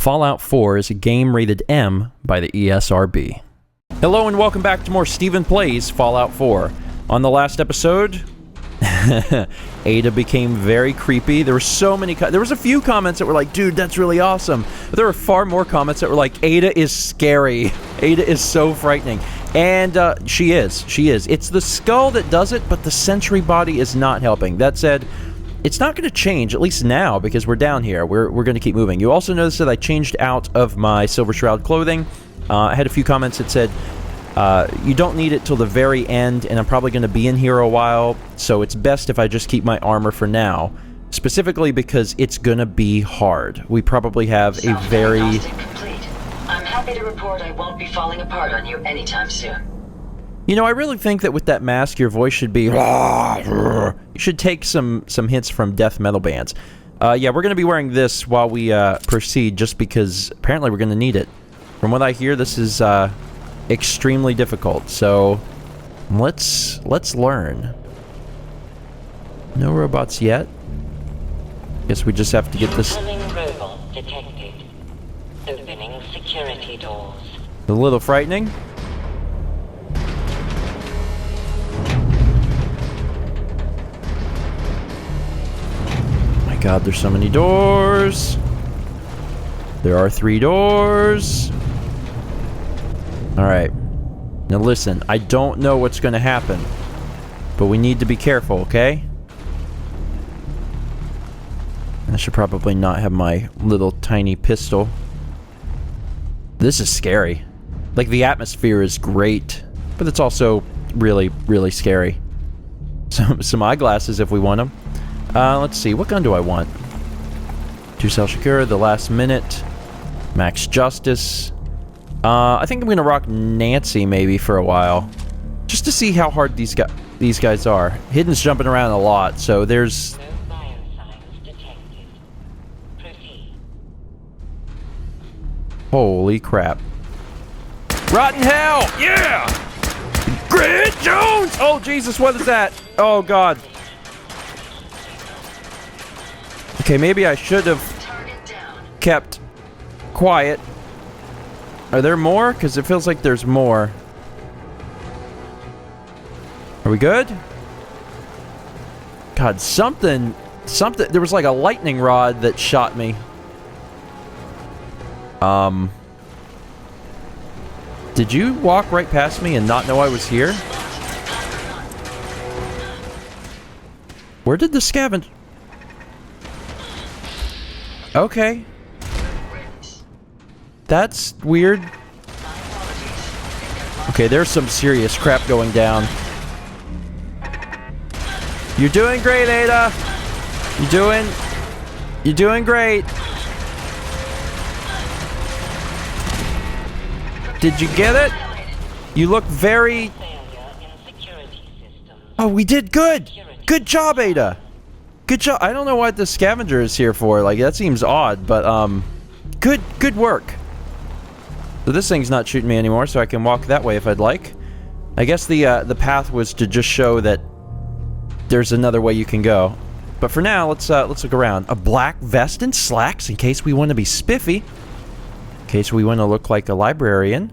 Fallout 4 is a game rated M by the ESRB. Hello and welcome back to more StephenPlays Fallout 4. On the last episode, Ada became very creepy. There were so many... there was a few comments that were like, dude, that's really awesome. But there were far more comments that were like, Ada is scary. Ada is so frightening. And she is. It's the skull that does it, but the sentry body is not helping. That said, it's not going to change, at least now, because we're down here. We're going to keep moving. You also notice that I changed out of my Silver Shroud clothing. I had a few comments that said, you don't need it till the very end, and I'm probably going to be in here a while, so it's best if I just keep my armor for now. Specifically because it's going to be hard. We probably have a very... I'm happy to report I won't be falling apart on you anytime soon. You know, I really think that with that mask, your voice should be... You should take some hints from death metal bands. Yeah, we're going to be wearing this while we proceed, just because apparently we're going to need it. From what I hear, this is extremely difficult, so let's learn. No robots yet. Guess we just have to get this... Incoming robot detected. Opening security doors. A little frightening. God, there's so many doors. There are 3 doors. Alright. Now listen, I don't know what's going to happen, but we need to be careful, okay? I should probably not have my little tiny pistol. This is scary. Like, the atmosphere is great, but it's also really, really scary. Some eyeglasses if we want them. Let's see, what gun do I want? 2-cell Shakura, the last minute. Max Justice. I think I'm gonna rock Nancy maybe for a while. Just to see how hard these guys are. Hidden's jumping around a lot, so there's... No biosigns detected. Proceed. Holy crap. Rotten hell! Yeah! Grant Jones! Oh, Jesus, what is that? Oh, God. Okay, maybe I should have kept quiet. Are there more? Because it feels like there's more. Are we good? God, something... There was like a lightning rod that shot me. Did you walk right past me and not know I was here? Where did the scavenger... Okay. That's weird. Okay, there's some serious crap going down. You're doing great, Ada. You're doing great. Did you get it? You look very... Oh, we did good. Good job, Ada. Good job. I don't know what the scavenger is here for. Like, that seems odd, but, good work. So this thing's not shooting me anymore, so I can walk that way if I'd like. I guess the path was to just show that there's another way you can go. But for now, let's look around. A black vest and slacks in case we want to be spiffy. In case we want to look like a librarian.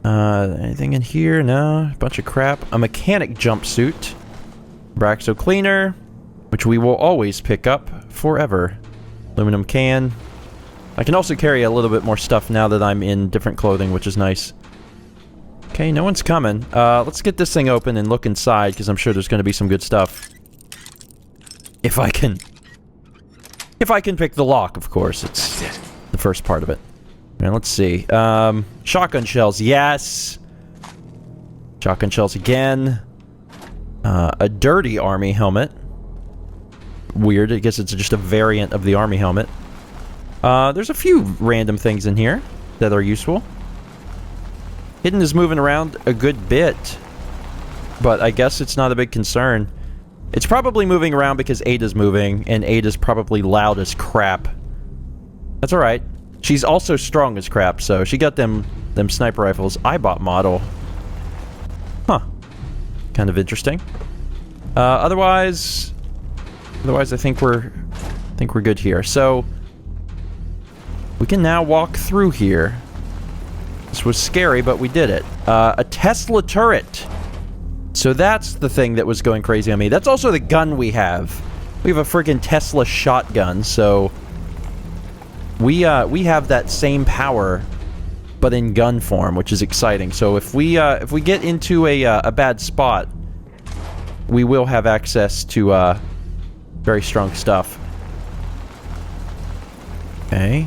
Anything in here? No. A bunch of crap. A mechanic jumpsuit. Braxo cleaner. Which we will always pick up forever. Aluminum can. I can also carry a little bit more stuff now that I'm in different clothing, which is nice. Okay, no one's coming. Let's get this thing open and look inside, because I'm sure there's going to be some good stuff. If I can pick the lock, of course. It's the first part of it. And let's see. Shotgun shells, yes! Shotgun shells again. A dirty army helmet. Weird, I guess it's just a variant of the army helmet. There's a few random things in here that are useful. Hidden is moving around a good bit, but I guess it's not a big concern. It's probably moving around because Ada's moving, and Ada's probably loud as crap. That's alright. She's also strong as crap, so she got them sniper rifles. Eyebot model. Huh. Kind of interesting. Otherwise, I think we're good here. So, We can now walk through here. This was scary, but we did it. A Tesla turret. So that's the thing that was going crazy on me. That's also the gun we have. We have a freaking Tesla shotgun, so we have that same power, but in gun form, which is exciting. So if we get into a bad spot, we will have access to very strong stuff. Okay.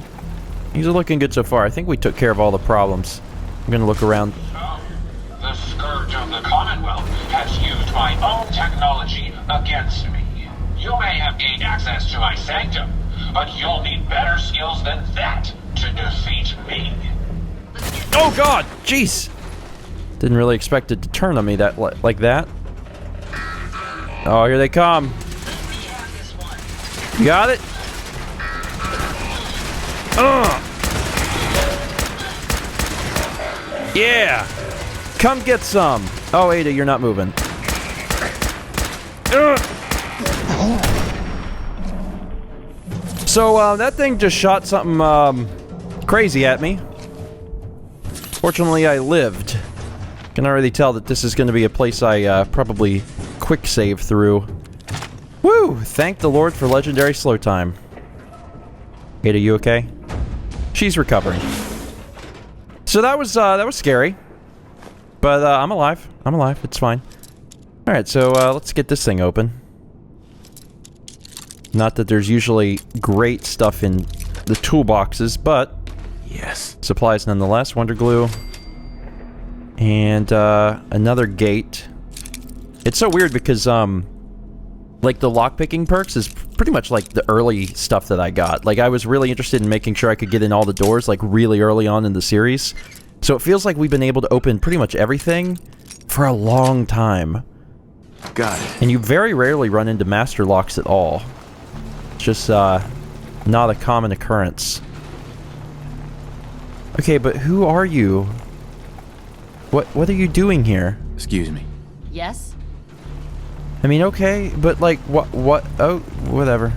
Things are looking good so far. I think we took care of all the problems. I'm gonna look around. So, the Scourge of the Commonwealth has used my own technology against me. You may have gained access to my sanctum, but you'll need better skills than that to defeat me. Oh god! Jeez! Didn't really expect it to turn on me that like that. Oh, here they come. You got it? Yeah! Come get some! Oh, Ada, you're not moving. So, that thing just shot something, crazy at me. Fortunately, I lived. Can already tell that this is going to be a place I, probably quick save through. Woo! Thank the Lord for legendary slow time. Ada, you okay? She's recovering. So that was scary. But, I'm alive. I'm alive. It's fine. Alright, so, let's get this thing open. Not that there's usually great stuff in the toolboxes, but... yes. Supplies nonetheless. Wonder glue. And, another gate. It's so weird because, like, the lockpicking perks is pretty much like the early stuff that I got. Like, I was really interested in making sure I could get in all the doors, like, really early on in the series. So it feels like we've been able to open pretty much everything for a long time. Got it. And you very rarely run into master locks at all. It's just, not a common occurrence. Okay, but who are you? What are you doing here? Excuse me. Yes? I mean, okay, but like, what, oh, whatever.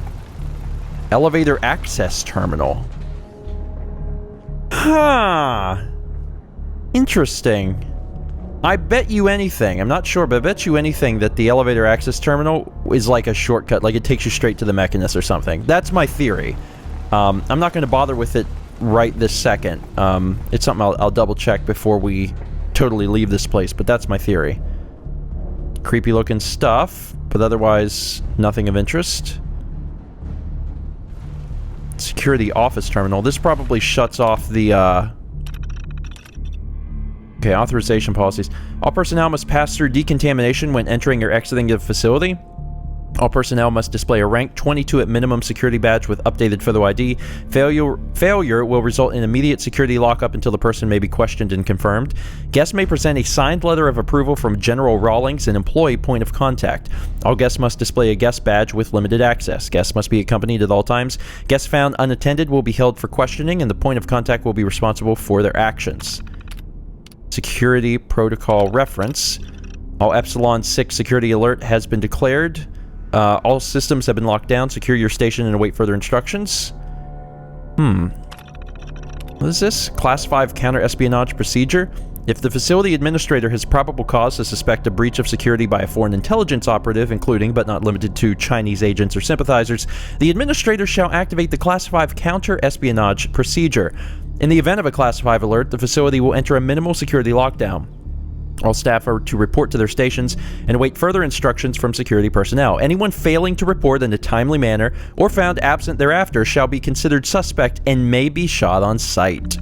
Elevator access terminal. Huh. Interesting. I bet you anything, I'm not sure, but I bet you anything that the elevator access terminal is like a shortcut, like it takes you straight to the Mechanist or something. That's my theory. I'm not going to bother with it right this second. It's something I'll double check before we totally leave this place, but that's my theory. Creepy looking stuff, but otherwise nothing of interest. Security office terminal. This probably shuts off the, okay, authorization policies. All personnel must pass through decontamination when entering or exiting the facility. All personnel must display a rank 22 at minimum security badge with updated photo ID. Failure will result in immediate security lockup until the person may be questioned and confirmed. Guests may present a signed letter of approval from General Rawlings, an employee point of contact. All guests must display a guest badge with limited access. Guests must be accompanied at all times. Guests found unattended will be held for questioning, and the point of contact will be responsible for their actions. Security protocol reference. All Epsilon 6 security alert has been declared. All systems have been locked down. Secure your station and await further instructions. What is this? Class 5 counter-espionage procedure. If the facility administrator has probable cause to suspect a breach of security by a foreign intelligence operative, including but not limited to Chinese agents or sympathizers, the administrator shall activate the Class 5 counter-espionage procedure. In the event of a Class 5 alert, the facility will enter a minimal security lockdown. All staff are to report to their stations and await further instructions from security personnel. Anyone failing to report in a timely manner or found absent thereafter shall be considered suspect and may be shot on sight.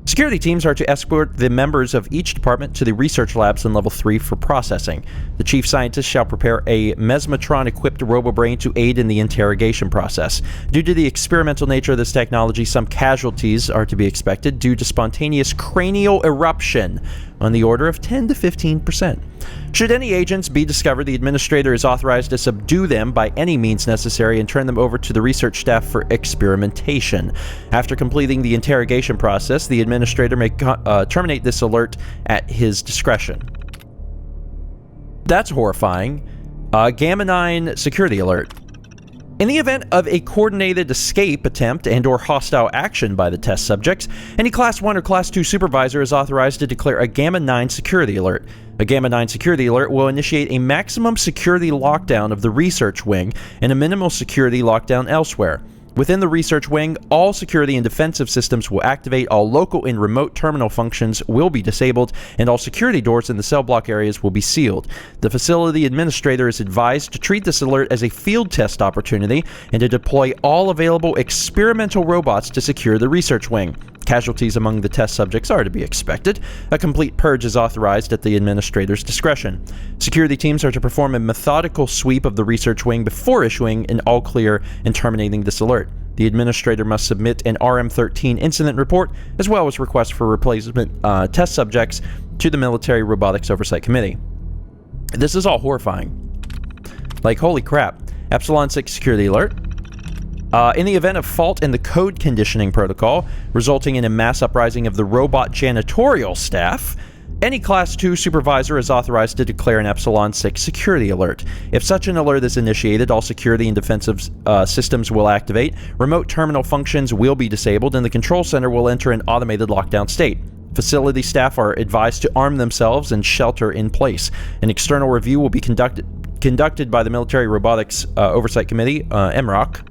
Security teams are to escort the members of each department to the research labs in Level 3 for processing. The chief scientist shall prepare a mesmatron-equipped robobrain to aid in the interrogation process. Due to the experimental nature of this technology, some casualties are to be expected due to spontaneous cranial eruption on the order of 10 to 15%. Should any agents be discovered, the administrator is authorized to subdue them by any means necessary and turn them over to the research staff for experimentation. After completing the interrogation process, the administrator may terminate this alert at his discretion. That's horrifying. Gamma 9 security alert. In the event of a coordinated escape attempt and or hostile action by the test subjects, any Class 1 or Class 2 supervisor is authorized to declare a Gamma 9 security alert. A Gamma 9 security alert will initiate a maximum security lockdown of the research wing and a minimal security lockdown elsewhere. Within the research wing, all security and defensive systems will activate, all local and remote terminal functions will be disabled, and all security doors in the cell block areas will be sealed. The facility administrator is advised to treat this alert as a field test opportunity and to deploy all available experimental robots to secure the research wing. Casualties among the test subjects are to be expected. A complete purge is authorized at the administrator's discretion. Security teams are to perform a methodical sweep of the research wing before issuing an all-clear and terminating this alert. The administrator must submit an RM-13 incident report, as well as requests for replacement test subjects to the Military Robotics Oversight Committee. This is all horrifying. Like, holy crap. Epsilon 6 security alert. In the event of fault in the code conditioning protocol, resulting in a mass uprising of the robot janitorial staff, any Class 2 supervisor is authorized to declare an Epsilon 6 security alert. If such an alert is initiated, all security and defensive systems will activate, remote terminal functions will be disabled, and the control center will enter an automated lockdown state. Facility staff are advised to arm themselves and shelter in place. An external review will be conducted by the Military Robotics Oversight Committee, MROC,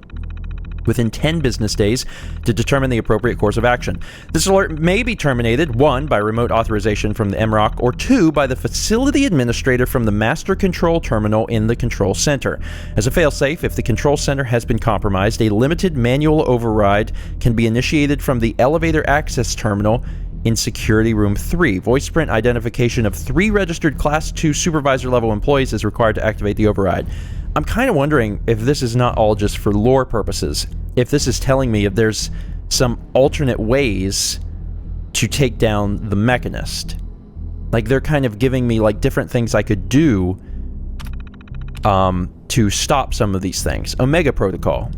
within 10 business days to determine the appropriate course of action. This alert may be terminated, 1, by remote authorization from the MROC, or 2, by the facility administrator from the master control terminal in the control center. As a failsafe, if the control center has been compromised, a limited manual override can be initiated from the elevator access terminal in Security Room 3. Voice print identification of 3 registered Class 2 supervisor level employees is required to activate the override. I'm kind of wondering if this is not all just for lore purposes. If this is telling me if there's some alternate ways to take down the Mechanist. Like, they're kind of giving me, like, different things I could do to stop some of these things. Omega Protocol.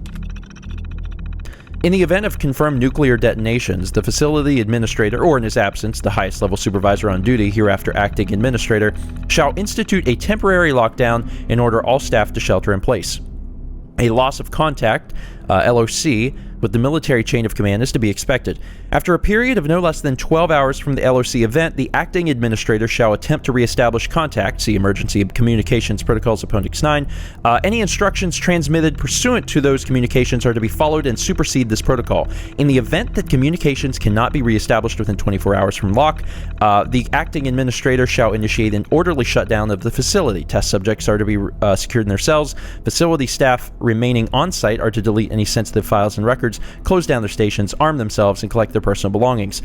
In the event of confirmed nuclear detonations, the facility administrator, or in his absence, the highest level supervisor on duty, hereafter acting administrator, shall institute a temporary lockdown and order all staff to shelter in place. A loss of contact, LOC, with the military chain of command is to be expected. After a period of no less than 12 hours from the LOC event, the acting administrator shall attempt to reestablish contact, see Emergency Communications Protocols Appendix 9. Any instructions transmitted pursuant to those communications are to be followed and supersede this protocol. In the event that communications cannot be reestablished within 24 hours from lock, the acting administrator shall initiate an orderly shutdown of the facility. Test subjects are to be secured in their cells. Facility staff remaining on site are to delete any sensitive files and records, close down their stations, arm themselves, and collect their personal belongings.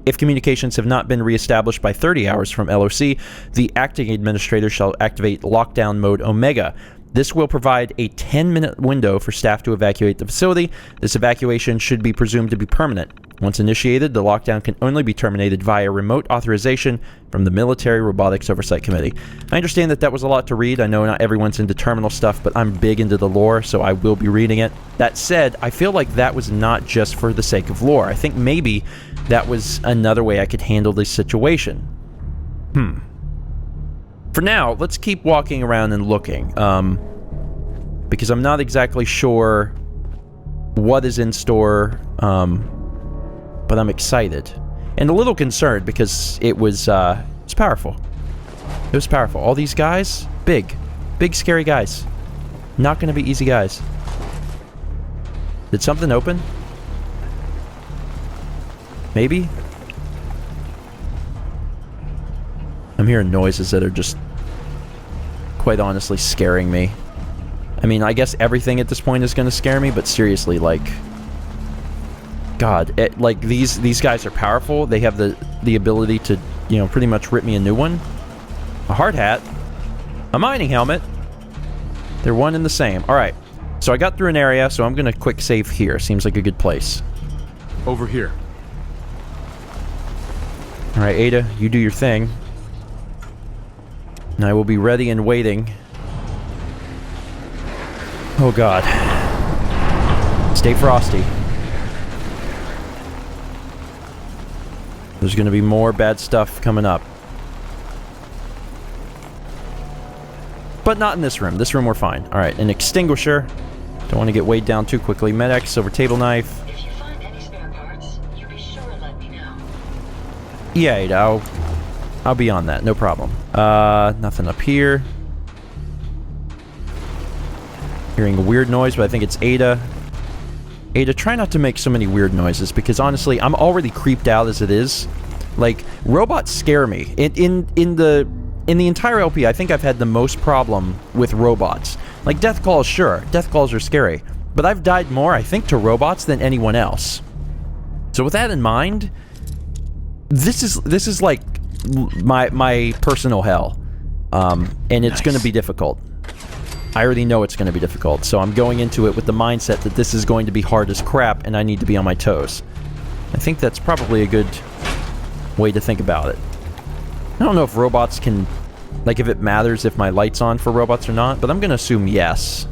If communications have not been reestablished by 30 hours from LOC, the acting administrator shall activate lockdown mode Omega. This will provide a 10-minute window for staff to evacuate the facility. This evacuation should be presumed to be permanent. Once initiated, the lockdown can only be terminated via remote authorization from the Military Robotics Oversight Committee. I understand that that was a lot to read. I know not everyone's into terminal stuff, but I'm big into the lore, so I will be reading it. That said, I feel like that was not just for the sake of lore. I think maybe that was another way I could handle this situation. For now, let's keep walking around and looking, because I'm not exactly sure what is in store, but I'm excited. And a little concerned because it was powerful. It was powerful. All these guys, big, scary guys. Not going to be easy guys. Did something open? Maybe? I'm hearing noises that are just, quite honestly, scaring me. I mean, I guess everything at this point is going to scare me, but seriously, like, God, like, these guys are powerful. They have the ability to, you know, pretty much rip me a new one. A hard hat. A mining helmet. They're one and the same. Alright, so I got through an area, so I'm going to quick save here. Seems like a good place. Over here. Alright, Ada, you do your thing. And I will be ready and waiting. Oh God. Stay frosty. There's gonna be more bad stuff coming up. But not in this room. This room we're fine. Alright, an extinguisher. Don't want to get weighed down too quickly. Med-X, silver table knife. If you find any spare parts, you be sure to let me know. Yeah, Ada, I'll be on that. No problem. Nothing up here. Hearing a weird noise, but I think it's Ada. Ada, try not to make so many weird noises, because honestly, I'm already creeped out as it is. Like, robots scare me. In the entire LP, I think I've had the most problem with robots. Like, death calls, sure. Death calls are scary. But I've died more, I think, to robots than anyone else. So with that in mind, this is like my personal hell. And it's going to be difficult. I already know it's going to be difficult, so I'm going into it with the mindset that this is going to be hard as crap and I need to be on my toes. I think that's probably a good way to think about it. I don't know if robots can... Like, if it matters if my light's on for robots or not, but I'm going to assume yes.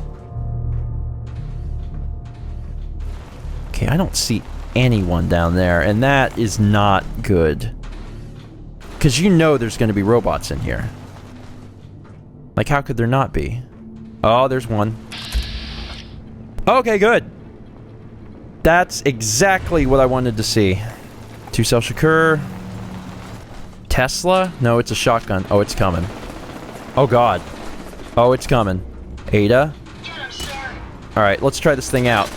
Okay, I don't see anyone down there, and that is not good. Because you know there's going to be robots in here. Like, how could there not be? Oh, there's one. Okay, good. That's exactly what I wanted to see. 2-cell Shakur. Tesla? No, it's a shotgun. Oh, it's coming. Oh, God. Oh, it's coming. Ada? Dude, I'm sorry. Alright, let's try this thing out.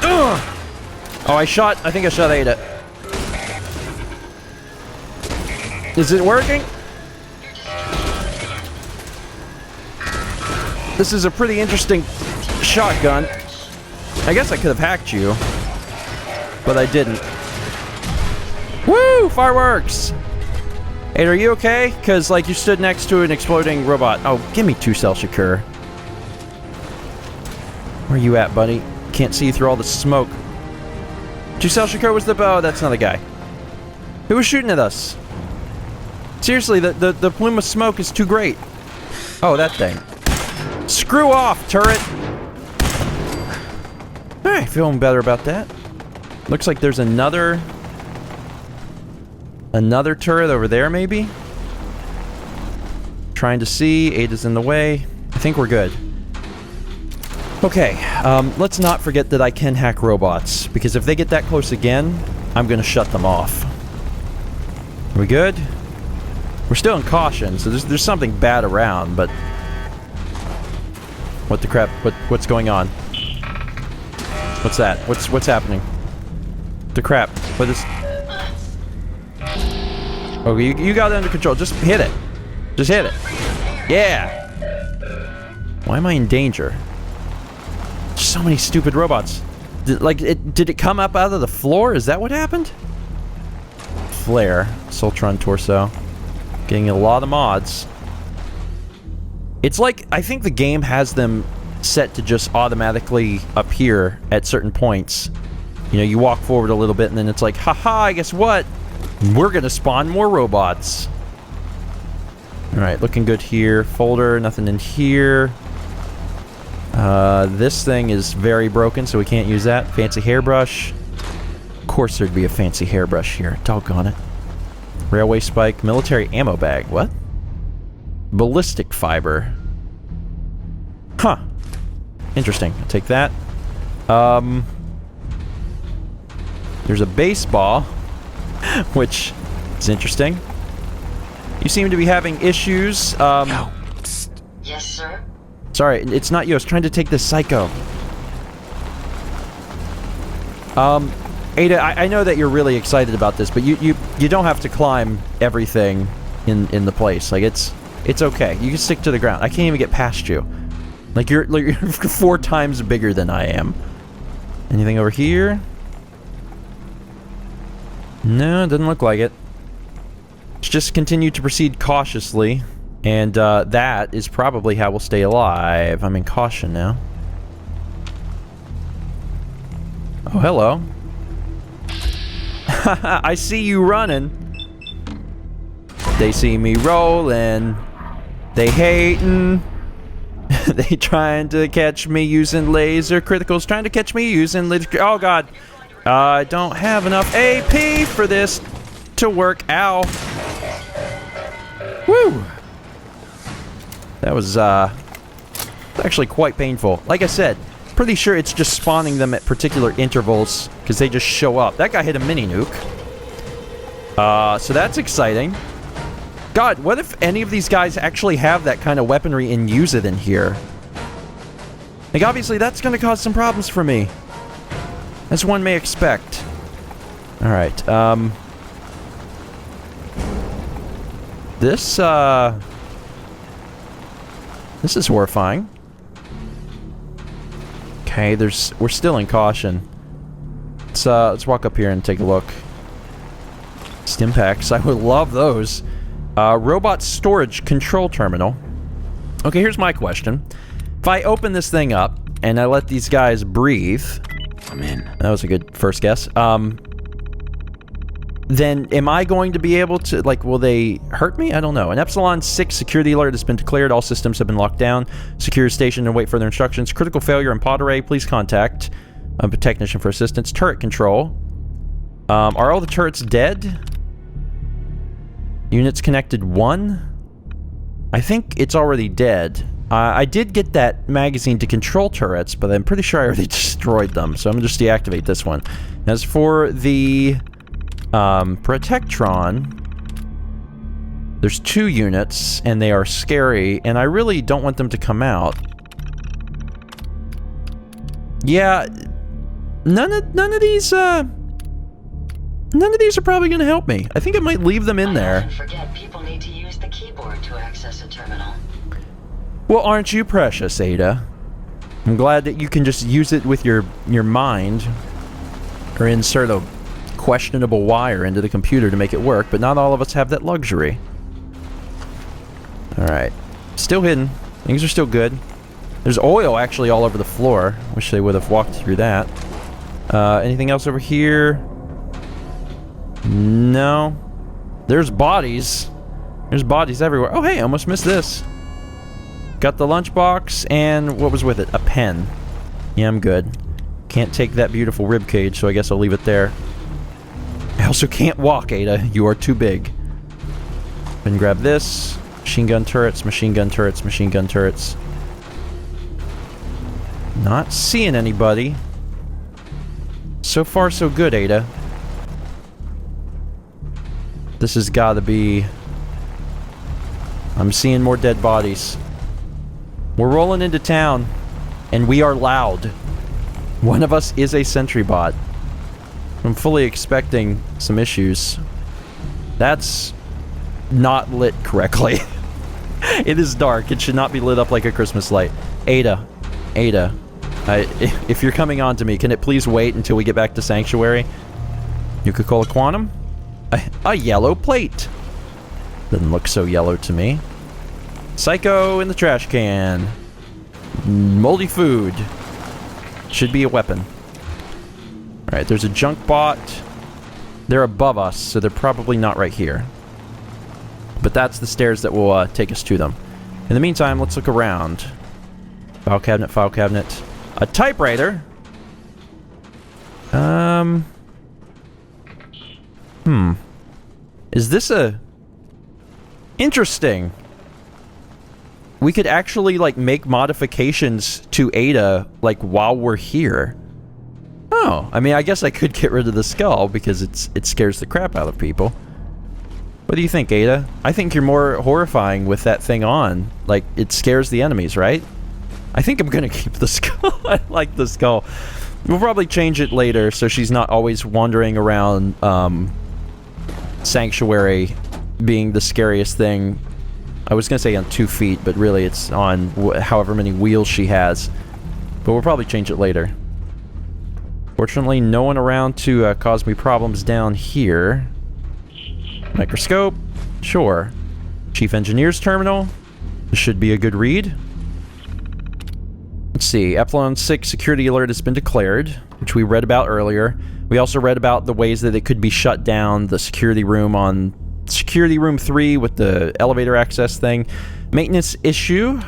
Ugh! Oh, I think I shot Ada. Is it working? This is a pretty interesting shotgun. I guess I could have hacked you, but I didn't. Woo! Fireworks! Ada, are you okay? Because, like, you stood next to an exploding robot. Oh, give me 2-cell Shakur. Where you at, buddy? Can't see you through all the smoke. 2-cell Shakur was the... Oh, that's not a guy. Who was shooting at us? Seriously, the plume of smoke is too great. Oh, that thing. Screw off, turret! Alright, feeling better about that. Looks like there's another turret over there, maybe? Trying to see. Ada's in the way. I think we're good. Okay, let's not forget that I can hack robots, because if they get that close again, I'm gonna shut them off. Are we good? We're still in caution, so there's something bad around, but... What the crap? What's going on? What's that? What's happening? The crap. What is... Oh, you got it under control. Just hit it. Just hit it. Yeah! Why am I in danger? So many stupid robots. Did it come up out of the floor? Is that what happened? Flare. Soltron torso. Getting a lot of mods. It's like, I think the game has them set to just automatically appear at certain points. You know, you walk forward a little bit and then it's like, haha, guess what? We're gonna spawn more robots. Alright, looking good here. Folder, nothing in here. This thing is very broken, so we can't use that. Fancy hairbrush. Of course there'd be a fancy hairbrush here. Doggone it. Railway spike. Military ammo bag. What? Ballistic fiber. Huh. Interesting. I'll take that. There's a baseball, which is interesting. You seem to be having issues. Yes, sir? Sorry, it's not you. I was trying to take this psycho. Ada, I know that you're really excited about this, but you don't have to climb everything in the place. Like, it's okay. You can stick to the ground. I can't even get past you. Like, you're 4 times bigger than I am. Anything over here? No, it doesn't look like it. Let's just continue to proceed cautiously. And, that is probably how we'll stay alive. I'm in caution now. Oh, hello. I see you running. They see me rolling. They hating. They trying to catch me using laser criticals. Trying to catch me using laser. Oh god. I don't have enough AP for this to work. Ow. Woo. That was, actually quite painful. Like I said, pretty sure it's just spawning them at particular intervals, because they just show up. That guy hit a mini nuke. So that's exciting. God, what if any of these guys actually have that kind of weaponry and use it in here? Like, obviously, that's going to cause some problems for me. As one may expect. Alright, This is horrifying. Okay, we're still in caution. Let's walk up here and take a look. Stim packs, I would love those. Robot storage control terminal. Okay, here's my question. If I open this thing up and I let these guys breathe, I'm in. that was a good first guess. Then am I going to be able to, like, will they hurt me? I don't know. An Epsilon 6 security alert has been declared. All systems have been locked down. Secure station and wait further instructions. Critical failure in pod array. Please contact a technician for assistance. Turret control. Are all the turrets dead? Units connected 1? I think it's already dead. I did get that magazine to control turrets, but I'm pretty sure I already destroyed them, so I'm going to just deactivate this one. As for the Protectron, there's 2 units, and they are scary, and I really don't want them to come out. Yeah, none of these are probably going to help me. I think I might leave them in there. I often forget people need to use the keyboard to access a terminal. Well, aren't you precious, Ada? I'm glad that you can just use it with your mind, or insert a questionable wire into the computer to make it work, but not all of us have that luxury. Alright. Still hidden. Things are still good. There's oil actually all over the floor. Wish they would have walked through that. Anything else over here? No. There's bodies. There's bodies everywhere. Oh, hey, I almost missed this. Got the lunchbox, and what was with it? A pen. Yeah, I'm good. Can't take that beautiful rib cage, so I guess I'll leave it there. I also can't walk, Ada. You are too big. Then grab this. Machine gun turrets, machine gun turrets, machine gun turrets. Not seeing anybody. So far, so good, Ada. This has got to be... I'm seeing more dead bodies. We're rolling into town, and we are loud. One of us is a sentry bot. I'm fully expecting some issues. That's not lit correctly. It is dark. It should not be lit up like a Christmas light. Ada. If you're coming on to me, can it please wait until we get back to Sanctuary? Nuka-Cola Quantum? A yellow plate. Doesn't look so yellow to me. Psycho in the trash can. Moldy food. Should be a weapon. Alright, there's a junk bot. They're above us, so they're probably not right here. But that's the stairs that will take us to them. In the meantime, let's look around. File cabinet, file cabinet. A typewriter? Is this a... Interesting. We could actually, like, make modifications to Ada, like, while we're here. Oh, I mean, I guess I could get rid of the skull, because it scares the crap out of people. What do you think, Ada? I think you're more horrifying with that thing on. Like, it scares the enemies, right? I think I'm gonna keep the skull. I like the skull. We'll probably change it later, so she's not always wandering around, Sanctuary being the scariest thing. I was gonna say on 2 feet, but really it's on however many wheels she has. But we'll probably change it later. Fortunately, no one around to cause me problems down here. Microscope? Sure. Chief Engineer's Terminal? This should be a good read. Let's see. Epsilon 6 security alert has been declared, which we read about earlier. We also read about the ways that it could be shut down, the security room on Security Room 3 with the elevator access thing. Maintenance issue.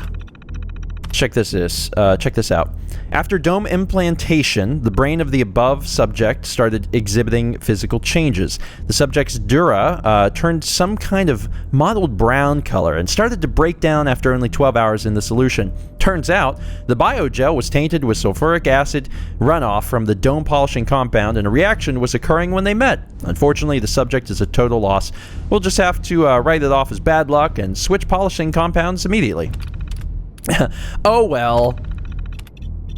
Check this out. After dome implantation, the brain of the above subject started exhibiting physical changes. The subject's dura turned some kind of mottled brown color and started to break down after only 12 hours in the solution. Turns out, the biogel was tainted with sulfuric acid runoff from the dome polishing compound, and a reaction was occurring when they met. Unfortunately, the subject is a total loss. We'll just have to write it off as bad luck and switch polishing compounds immediately. Oh well.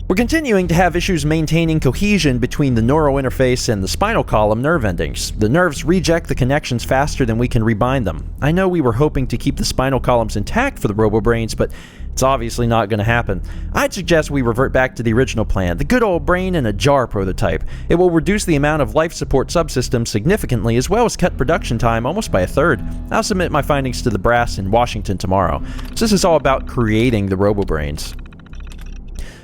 We're continuing to have issues maintaining cohesion between the neural interface and the spinal column nerve endings. The nerves reject the connections faster than we can rebind them. I know we were hoping to keep the spinal columns intact for the robo-brains, but it's obviously not going to happen. I'd suggest we revert back to the original plan, the good old brain in a jar prototype. It will reduce the amount of life support subsystems significantly, as well as cut production time almost by a third. I'll submit my findings to the brass in Washington tomorrow. So this is all about creating the robo-brains.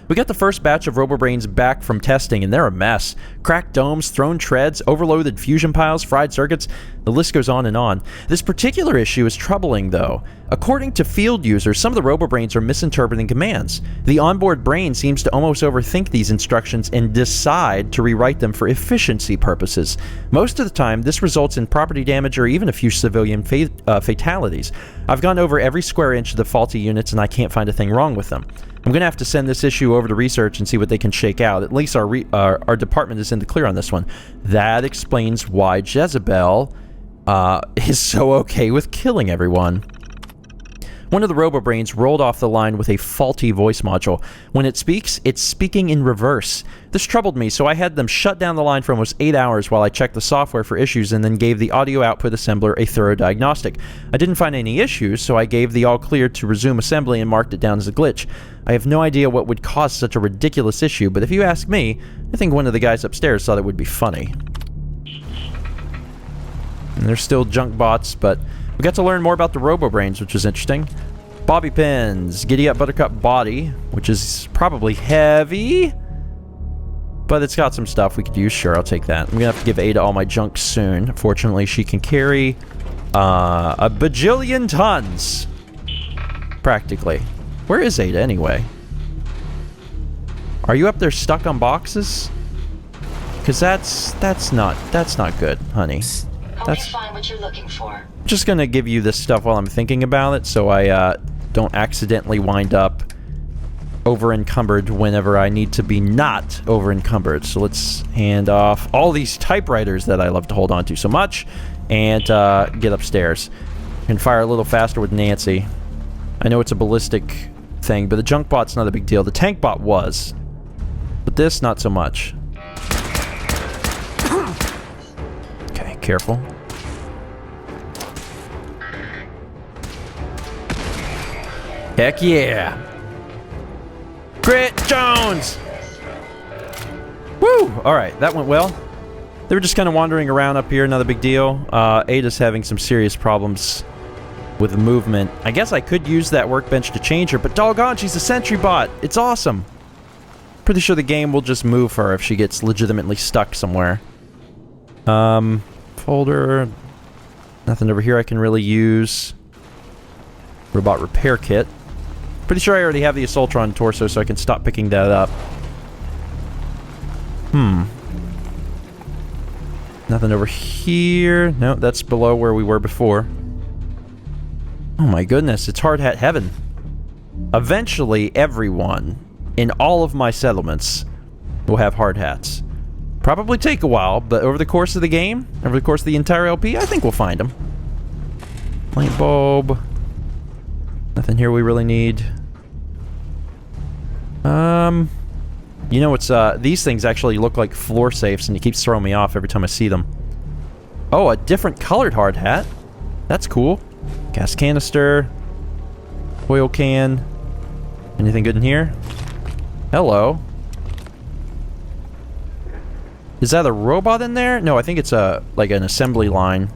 We got the first batch of RoboBrains back from testing, and they're a mess. Cracked domes, thrown treads, overloaded fusion piles, fried circuits, the list goes on and on. This particular issue is troubling, though. According to field users, some of the RoboBrains are misinterpreting commands. The onboard brain seems to almost overthink these instructions and decide to rewrite them for efficiency purposes. Most of the time, this results in property damage or even a few civilian fatalities. I've gone over every square inch of the faulty units, and I can't find a thing wrong with them. I'm going to have to send this issue over to research and see what they can shake out. At least our department is in the clear on this one. That explains why Jezebel is so okay with killing everyone. One of the RoboBrains rolled off the line with a faulty voice module. When it speaks, it's speaking in reverse. This troubled me, so I had them shut down the line for almost 8 hours while I checked the software for issues and then gave the audio output assembler a thorough diagnostic. I didn't find any issues, so I gave the all clear to resume assembly and marked it down as a glitch. I have no idea what would cause such a ridiculous issue, but if you ask me, I think one of the guys upstairs thought it would be funny. And there's still junk bots, but we got to learn more about the RoboBrains, which was interesting. Bobby pins, Giddy Up Buttercup body, which is probably heavy, but it's got some stuff we could use. Sure, I'll take that. I'm gonna have to give Ada all my junk soon. Fortunately, she can carry a bajillion tons, practically. Where is Ada anyway? Are you up there stuck on boxes? Because that's not good, honey. Hope you find what you're looking for. Just gonna give you this stuff while I'm thinking about it, so I don't accidentally wind up over-encumbered whenever I need to be not over-encumbered. So let's hand off all these typewriters that I love to hold on to so much, and get upstairs. Can fire a little faster with Nancy. I know it's a ballistic thing, but the junk bot's not a big deal. The tank bot was, but this not so much. Okay, careful. Heck yeah! Grit Jones! Woo! Alright, that went well. They were just kind of wandering around up here, not a big deal. Ada's having some serious problems with movement. I guess I could use that workbench to change her, but doggone, she's a sentry bot! It's awesome! Pretty sure the game will just move her if she gets legitimately stuck somewhere. Folder... Nothing over here I can really use. Robot repair kit. Pretty sure I already have the Assaultron torso, so I can stop picking that up. Nothing over here. No, that's below where we were before. Oh my goodness, it's hard hat heaven. Eventually, everyone in all of my settlements will have hard hats. Probably take a while, but over the course of the game, over the course of the entire LP, I think we'll find them. Light bulb. Nothing here we really need. You know, it's, these things actually look like floor safes, and it keeps throwing me off every time I see them. Oh, a different colored hard hat. That's cool. Gas canister. Oil can. Anything good in here? Hello. Is that a robot in there? No, I think it's a, like an assembly line.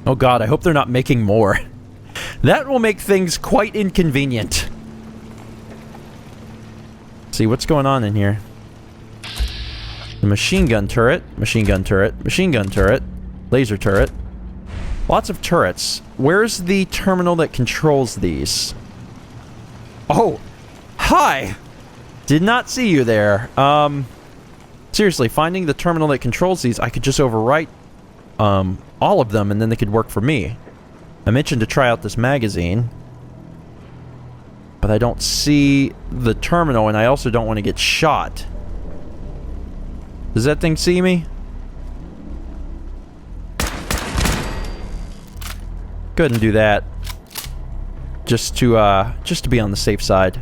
Oh god, I hope they're not making more. That will make things quite inconvenient. Let's see what's going on in here. The machine gun turret, machine gun turret, machine gun turret, laser turret. Lots of turrets. Where's the terminal that controls these? Oh, hi! Did not see you there. Seriously, finding the terminal that controls these, I could just overwrite all of them and then they could work for me. I mentioned to try out this magazine, but I don't see the terminal and I also don't want to get shot. Does that thing see me? Go ahead and do that. Just to be on the safe side.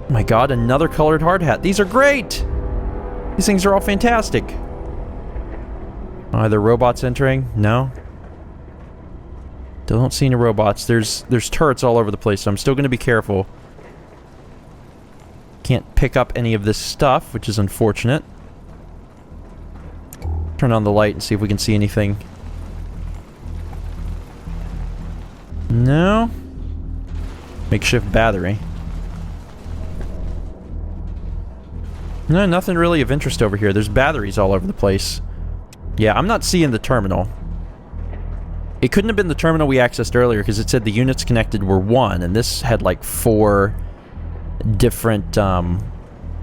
Oh my god, another colored hard hat. These are great! These things are all fantastic. Are there robots entering? No. Don't see any robots. There's turrets all over the place, so I'm still going to be careful. Can't pick up any of this stuff, which is unfortunate. Turn on the light and see if we can see anything. No. Makeshift battery. No, nothing really of interest over here. There's batteries all over the place. Yeah, I'm not seeing the terminal. It couldn't have been the terminal we accessed earlier because it said the units connected were 1, and this had like 4 different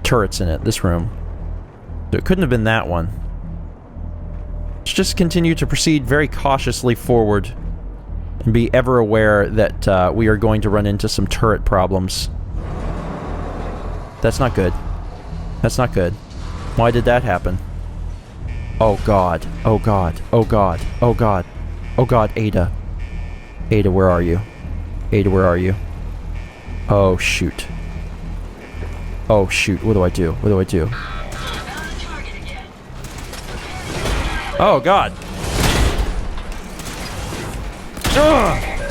turrets in it, this room. So it couldn't have been that one. Let's just continue to proceed very cautiously forward and be ever aware that we are going to run into some turret problems. That's not good. That's not good. Why did that happen? Oh god. Oh god. Oh god. Oh god. Oh god, Ada. Ada, where are you? Ada, where are you? Oh shoot. Oh shoot, what do I do? What do I do? Oh god. Ugh.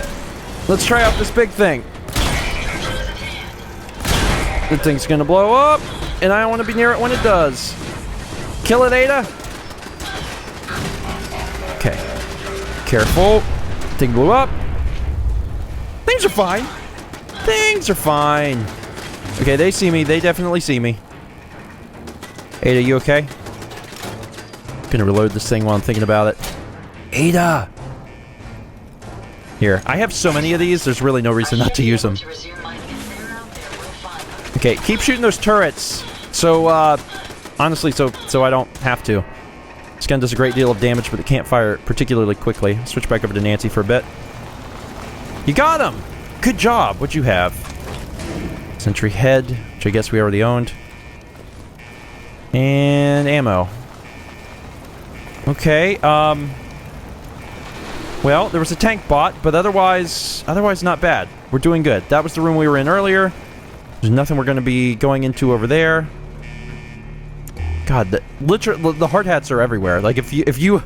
Let's try out this big thing. The thing's gonna blow up, and I don't want to be near it when it does. Kill it, Ada. Okay. Careful. Thing blew up. Things are fine. Things are fine. Okay, they see me. They definitely see me. Ada, you okay? Gonna reload this thing while I'm thinking about it. Ada! Here. I have so many of these, there's really no reason not to use them. Okay, keep shooting those turrets. So, honestly, so I don't have to. This gun does a great deal of damage, but it can't fire particularly quickly. Switch back over to Nancy for a bit. You got him! Good job. What'd you have? Sentry head, which I guess we already owned. And ammo. Okay, well, there was a tank bot, but otherwise not bad. We're doing good. That was the room we were in earlier. There's nothing we're going to be going into over there. God, literally, the hard hats are everywhere. Like, if you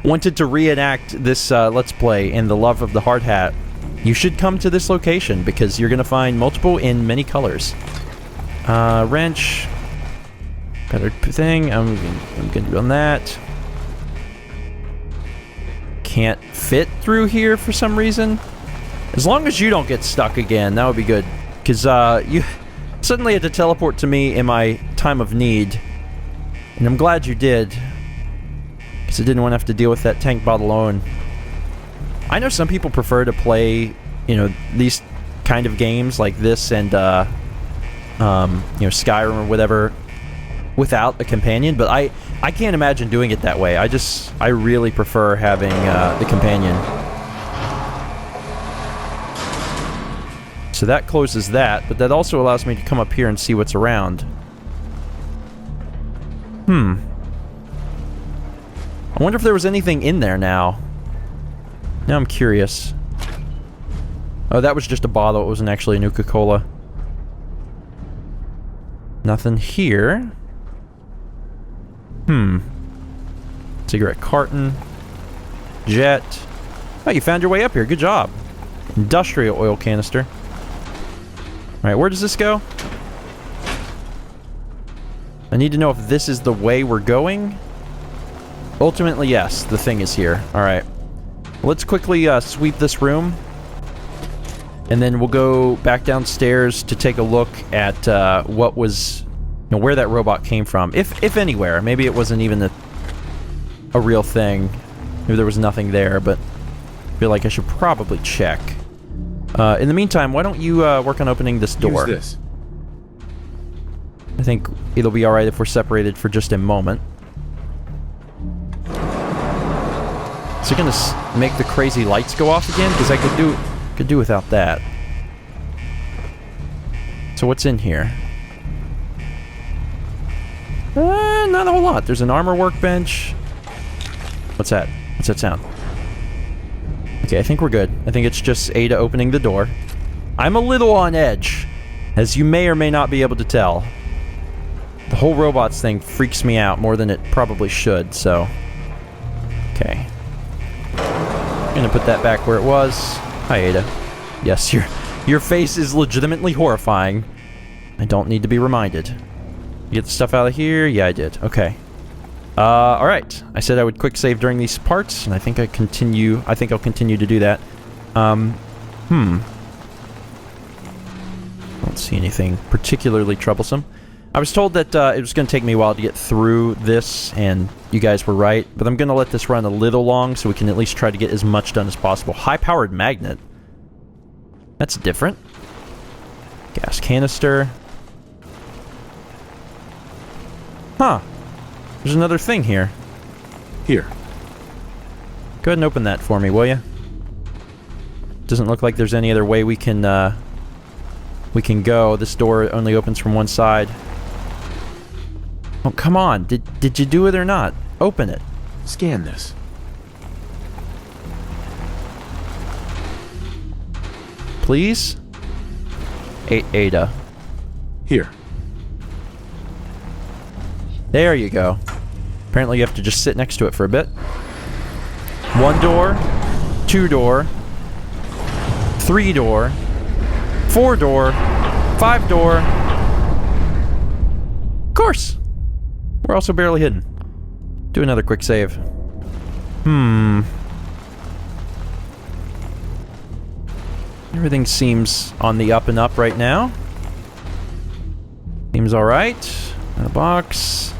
wanted to reenact this Let's Play in the love of the hard hat, you should come to this location, because you're going to find multiple in many colors. Wrench. Better thing. I'm going to do on that. Can't fit through here for some reason. As long as you don't get stuck again, that would be good. Because you suddenly had to teleport to me in my time of need. And I'm glad you did. Because I didn't want to have to deal with that tank bot alone. I know some people prefer to play, you know, these kind of games like this and, you know, Skyrim or whatever without a companion, but I can't imagine doing it that way. I really prefer having the companion. So that closes that, but that also allows me to come up here and see what's around. I wonder if there was anything in there now. Now I'm curious. Oh, that was just a bottle. It wasn't actually a Nuka-Cola. Nothing here. Cigarette carton. Jet. Oh, you found your way up here. Good job. Industrial oil canister. Alright, where does this go? I need to know if this is the way we're going. Ultimately, yes. The thing is here. Alright. Let's quickly sweep this room. And then we'll go back downstairs to take a look at what was... You know, where that robot came from. If anywhere. Maybe it wasn't even a real thing. Maybe there was nothing there, but I feel like I should probably check. In the meantime, why don't you work on opening this door? Use this. think it'll be alright if we're separated for just a moment. Is it gonna make the crazy lights go off again? Because I could do without that. So what's in here? Not a whole lot. There's an armor workbench. What's that? What's that sound? Okay, I think we're good. I think it's just Ada opening the door. I'm a little on edge, as you may or may not be able to tell. The whole robots thing freaks me out more than it probably should, so... Okay. I'm gonna put that back where it was. Hi, Ada. Yes, your face is legitimately horrifying. I don't need to be reminded. You get the stuff out of here? Yeah, I did. Okay. Alright. I said I would quick save during these parts, and I think I'll continue to do that. Don't see anything particularly troublesome. I was told that it was going to take me a while to get through this, and you guys were right, but I'm going to let this run a little long so we can at least try to get as much done as possible. High-powered magnet. That's different. Gas canister. Huh. There's another thing here. Here. Go ahead and open that for me, will you? Doesn't look like there's any other way we can go. This door only opens from one side. Oh, come on. Did you do it or not? Open it. Scan this. Please? Ada. Here. There you go. Apparently you have to just sit next to it for a bit. 1 door. 2 door. 3 door. 4 door. 5 door. Of course. We're also barely hidden. Do another quick save. Everything seems on the up and up right now. Seems alright. A box.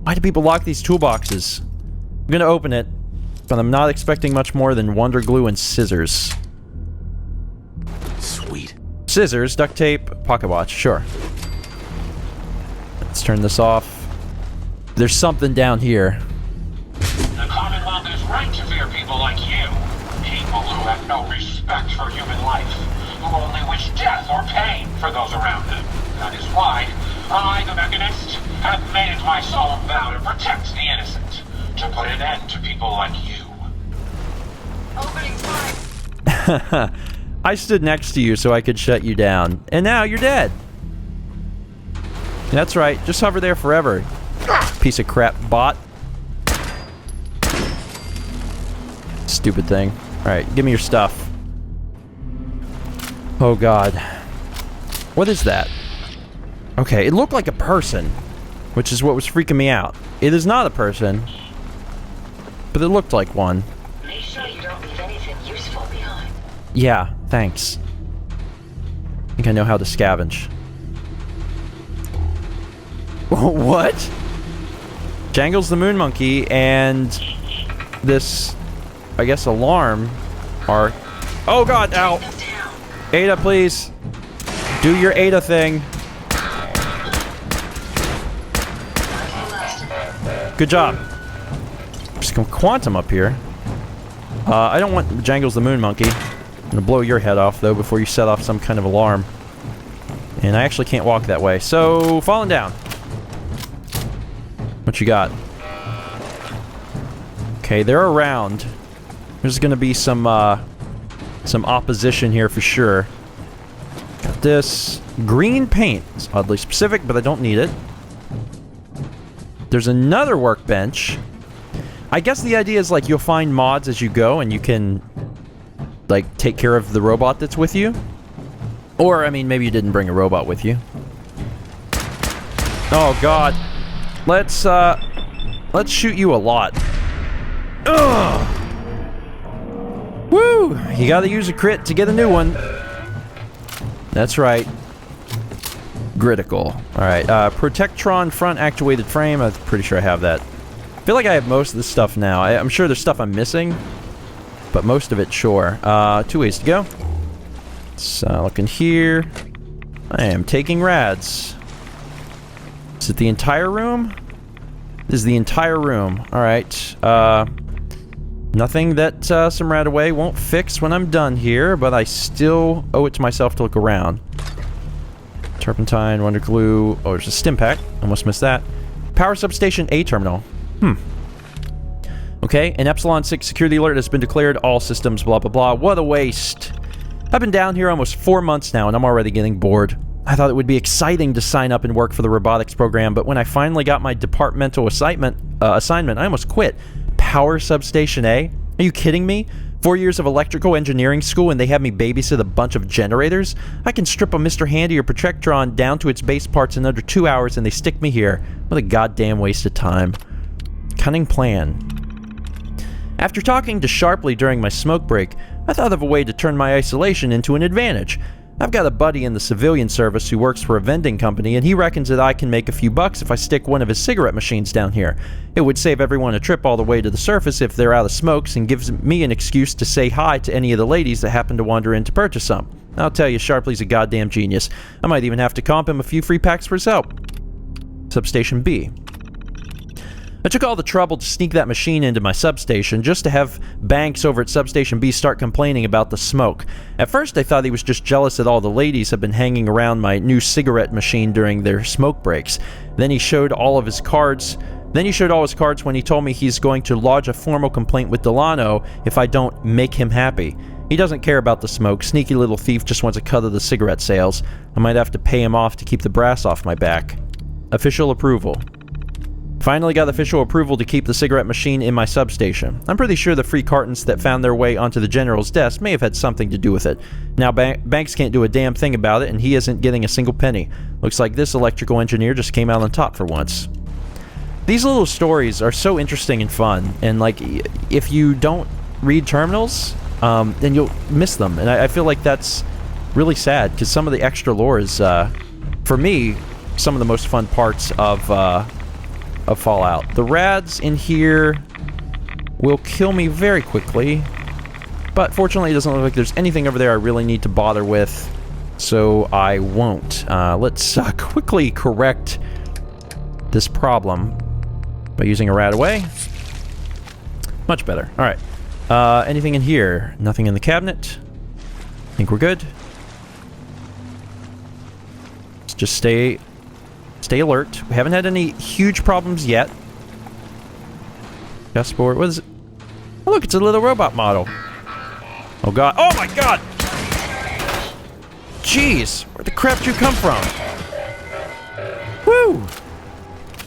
Why do people lock these toolboxes? I'm gonna open it, but I'm not expecting much more than Wonder Glue and scissors. Sweet. Scissors, duct tape, pocket watch, sure. Let's turn this off. There's something down here. The Commonwealth is right to fear people like you. People who have no respect for human life. Who only wish death or pain for those around them. That is why I, the Mechanist, have made it my solemn vow to protect the innocent. To put an end to people like you. Opening fire. I stood next to you so I could shut you down. And now you're dead. That's right. Just hover there forever. Piece of crap bot. Stupid thing. Alright, give me your stuff. Oh god. What is that? Okay, it looked like a person, which is what was freaking me out. It is not a person, but it looked like one. Make sure you don't leave anything useful behind. Yeah, thanks. I think I know how to scavenge. What? Jangles the moon monkey and this, I guess, alarm are... Oh god, ow! Ada, please! Do your Ada thing. Good job. Just some quantum up here. I don't want Jangles the moon monkey. I'm gonna blow your head off, though, before you set off some kind of alarm. And I actually can't walk that way. So, falling down. What you got? Okay, they're around. There's gonna be some opposition here for sure. Got this. Green paint. It's oddly specific, but I don't need it. There's another workbench. I guess the idea is, like, you'll find mods as you go, and you can, like, take care of the robot that's with you. Or, I mean, maybe you didn't bring a robot with you. Oh, God. Let's shoot you a lot. Ugh! Woo! You gotta use a crit to get a new one. That's right. Critical. Alright, Protectron front actuated frame. I'm pretty sure I have that. I feel like I have most of this stuff now. I'm sure there's stuff I'm missing, but most of it, sure. 2 ways to go. Let's look in here. I am taking rads. Is it the entire room? This is the entire room. Alright. Nothing that some rad away won't fix when I'm done here, but I still owe it to myself to look around. Turpentine, wonder glue. Oh, there's a stim pack. Almost missed that. Power substation A terminal. Okay, an Epsilon 6 security alert has been declared. All systems, blah, blah, blah. What a waste. I've been down here almost 4 months now, and I'm already getting bored. I thought it would be exciting to sign up and work for the robotics program, but when I finally got my departmental assignment, I almost quit. Power substation A? Are you kidding me? 4 years of electrical engineering school and they have me babysit a bunch of generators? I can strip a Mr. Handy or Protectron down to its base parts in under 2 hours and they stick me here. What a goddamn waste of time. Cunning plan. After talking to Sharpley during my smoke break, I thought of a way to turn my isolation into an advantage. I've got a buddy in the civilian service who works for a vending company, and he reckons that I can make a few bucks if I stick one of his cigarette machines down here. It would save everyone a trip all the way to the surface if they're out of smokes, and gives me an excuse to say hi to any of the ladies that happen to wander in to purchase some. I'll tell you, Sharpley's a goddamn genius. I might even have to comp him a few free packs for his help. Substation B. I took all the trouble to sneak that machine into my substation just to have Banks over at Substation B start complaining about the smoke. At first I thought he was just jealous that all the ladies have been hanging around my new cigarette machine during their smoke breaks. Then he showed all his cards when he told me he's going to lodge a formal complaint with Delano if I don't make him happy. He doesn't care about the smoke. Sneaky little thief just wants a cut of the cigarette sales. I might have to pay him off to keep the brass off my back. Official approval. Finally got official approval to keep the cigarette machine in my substation. I'm pretty sure the free cartons that found their way onto the general's desk may have had something to do with it. Now Banks can't do a damn thing about it, and he isn't getting a single penny. Looks like this electrical engineer just came out on top for once. These little stories are so interesting and fun, and like, if you don't read terminals, then you'll miss them. And I feel like that's really sad, because some of the extra lore is, for me, some of the most fun parts of Fallout. The rads in here will kill me very quickly, but fortunately it doesn't look like there's anything over there I really need to bother with, so I won't. Let's quickly correct this problem by using a rad away. Much better. Alright. Anything in here? Nothing in the cabinet. I think we're good. Let's just stay alert. We haven't had any huge problems yet. Chessboard. What is it? Oh, look, it's a little robot model. Oh, God. Oh, my God! Jeez! Where the crap did you come from? Woo!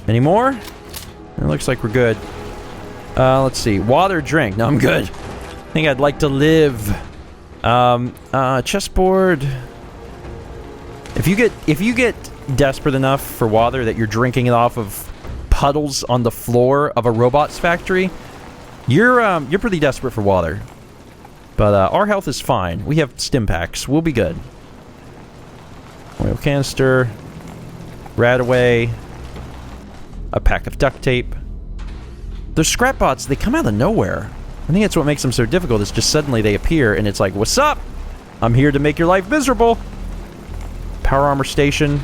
Any more? It looks like we're good. Let's see. Water, drink. No, I'm good. I think I'd like to live. Chessboard. If you get desperate enough for water that you're drinking it off of puddles on the floor of a robot's factory, you're pretty desperate for water. But our health is fine. We have stim packs. We'll be good. Oil canister, rad away, a pack of duct tape. Those scrap bots, they come out of nowhere. I think that's what makes them so difficult, is just suddenly they appear and it's like, what's up? I'm here to make your life miserable. Power armor station.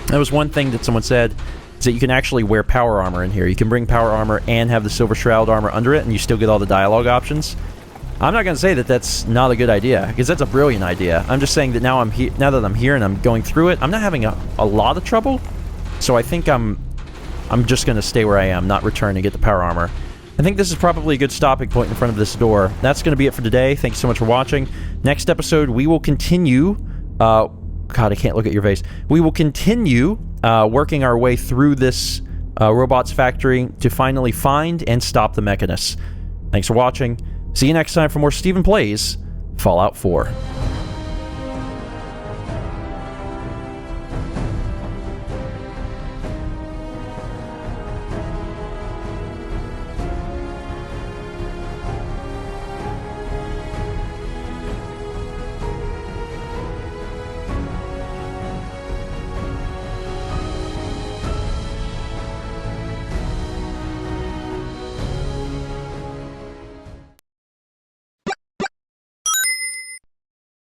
That was one thing that someone said, is that you can actually wear power armor in here. You can bring power armor and have the Silver Shroud armor under it, and you still get all the dialogue options. I'm not going to say that that's not a good idea, because that's a brilliant idea. I'm just saying that now that I'm here and I'm going through it, I'm not having a lot of trouble. So I think I'm just going to stay where I am, not return and get the power armor. I think this is probably a good stopping point in front of this door. That's going to be it for today. Thank you so much for watching. Next episode, we will continue... God, I can't look at your face. We will continue working our way through this robot's factory to finally find and stop the Mechanist. Thanks for watching. See you next time for more StephenPlays Fallout 4.